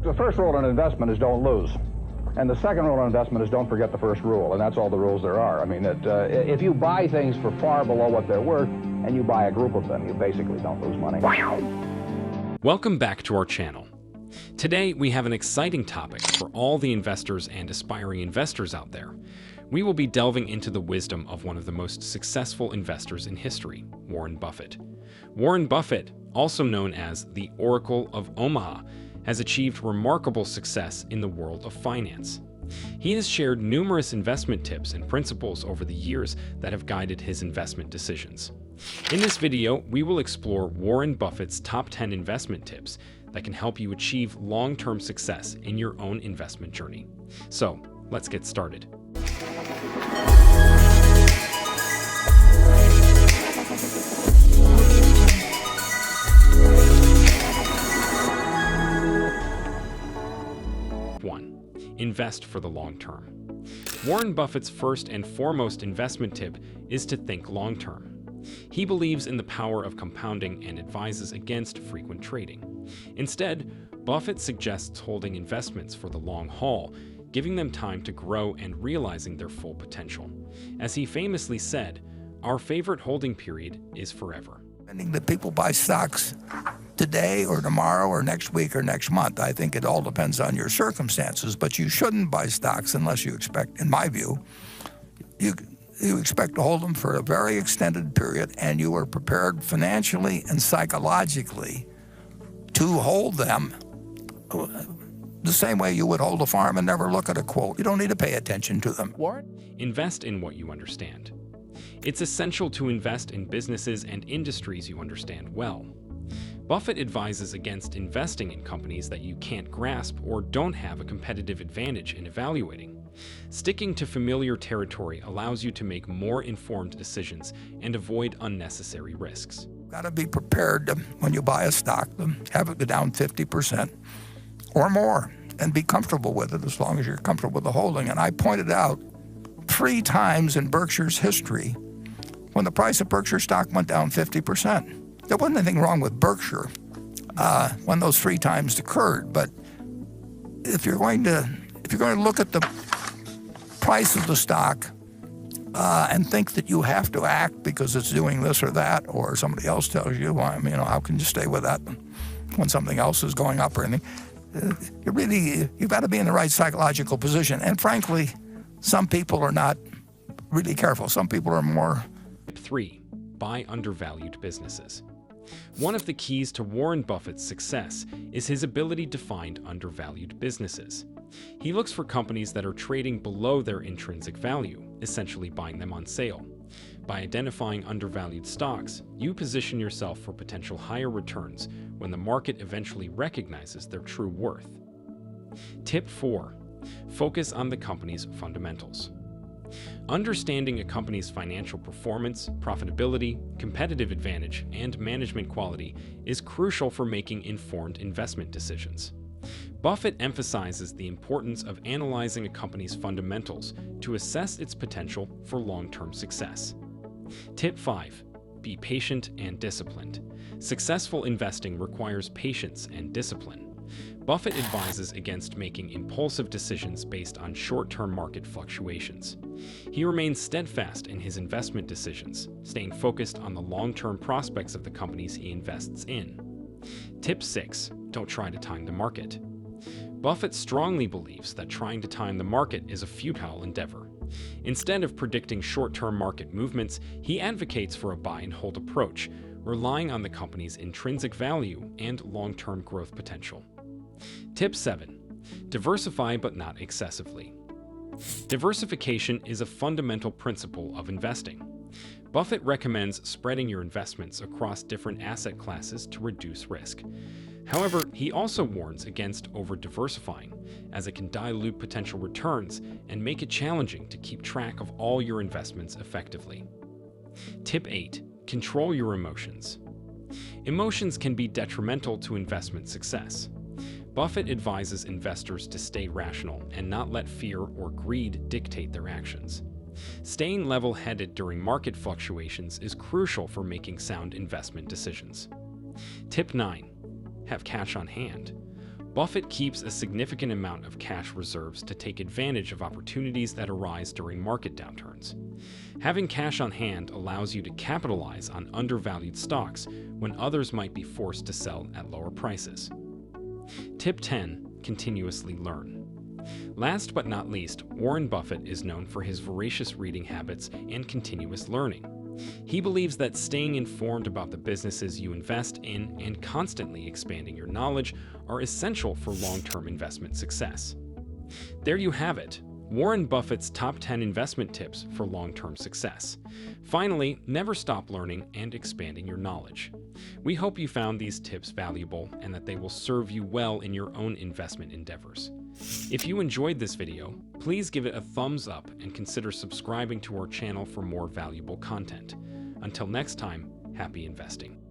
The first rule in investment is don't lose. And the second rule in investment is don't forget the first rule, and that's all the rules there are. I mean, if you buy things for far below what they're worth, and you buy a group of them, you basically don't lose money. Welcome back to our channel. Today, we have an exciting topic for all the investors and aspiring investors out there. We will be delving into the wisdom of one of the most successful investors in history, Warren Buffett. Warren Buffett, also known as the Oracle of Omaha, has achieved remarkable success in the world of finance. He has shared numerous investment tips and principles over the years that have guided his investment decisions. In this video, we will explore Warren Buffett's top 10 investment tips that can help you achieve long-term success in your own investment journey. So, let's get started. Invest for the long term. Warren Buffett's first and foremost investment tip is to think long term. He believes in the power of compounding and advises against frequent trading. Instead, Buffett suggests holding investments for the long haul, giving them time to grow and realizing their full potential. As he famously said, "Our favorite holding period is forever." That people buy stocks today or tomorrow or next week or next month. I think it all depends on your circumstances, but you shouldn't buy stocks unless you expect, in my view, you expect to hold them for a very extended period and you are prepared financially and psychologically to hold them the same way you would hold a farm and never look at a quote. You don't need to pay attention to them. Invest in what you understand. It's essential to invest in businesses and industries you understand well. Buffett advises against investing in companies that you can't grasp or don't have a competitive advantage in evaluating. Sticking to familiar territory allows you to make more informed decisions and avoid unnecessary risks. You've got to be prepared to, when you buy a stock, to have it go down 50% or more and be comfortable with it as long as you're comfortable with the holding. And I pointed out 3 times in Berkshire's history when the price of Berkshire stock went down 50%. There wasn't anything wrong with Berkshire when those 3 times occurred, but if you're going to look at the price of the stock and think that you have to act because it's doing this or that, or somebody else tells you, well, how can you stay with that when something else is going up or anything? You've got to be in the right psychological position. And frankly, some people are not really careful. Some people are more. 3. Buy undervalued businesses. One of the keys to Warren Buffett's success is his ability to find undervalued businesses. He looks for companies that are trading below their intrinsic value, essentially buying them on sale. By identifying undervalued stocks, you position yourself for potential higher returns when the market eventually recognizes their true worth. Tip 4. Focus on the company's fundamentals. Understanding a company's financial performance, profitability, competitive advantage, and management quality is crucial for making informed investment decisions. Buffett emphasizes the importance of analyzing a company's fundamentals to assess its potential for long-term success. Tip 5. Be patient and disciplined. Successful investing requires patience and discipline. Buffett advises against making impulsive decisions based on short-term market fluctuations. He remains steadfast in his investment decisions, staying focused on the long-term prospects of the companies he invests in. Tip 6. Don't try to time the market. Buffett strongly believes that trying to time the market is a futile endeavor. Instead of predicting short-term market movements, he advocates for a buy-and-hold approach, relying on the company's intrinsic value and long-term growth potential. Tip 7. Diversify but not excessively. Diversification is a fundamental principle of investing. Buffett recommends spreading your investments across different asset classes to reduce risk. However, he also warns against over-diversifying, as it can dilute potential returns and make it challenging to keep track of all your investments effectively. Tip 8. Control your emotions. Emotions can be detrimental to investment success. Buffett advises investors to stay rational and not let fear or greed dictate their actions. Staying level-headed during market fluctuations is crucial for making sound investment decisions. Tip 9. Have cash on hand. Buffett keeps a significant amount of cash reserves to take advantage of opportunities that arise during market downturns. Having cash on hand allows you to capitalize on undervalued stocks when others might be forced to sell at lower prices. Tip 10. Continuously learn. Last but not least, Warren Buffett is known for his voracious reading habits and continuous learning. He believes that staying informed about the businesses you invest in and constantly expanding your knowledge are essential for long-term investment success. There you have it, Warren Buffett's top 10 investment tips for long-term success. Finally, never stop learning and expanding your knowledge. We hope you found these tips valuable and that they will serve you well in your own investment endeavors. If you enjoyed this video, please give it a thumbs up and consider subscribing to our channel for more valuable content. Until next time, happy investing.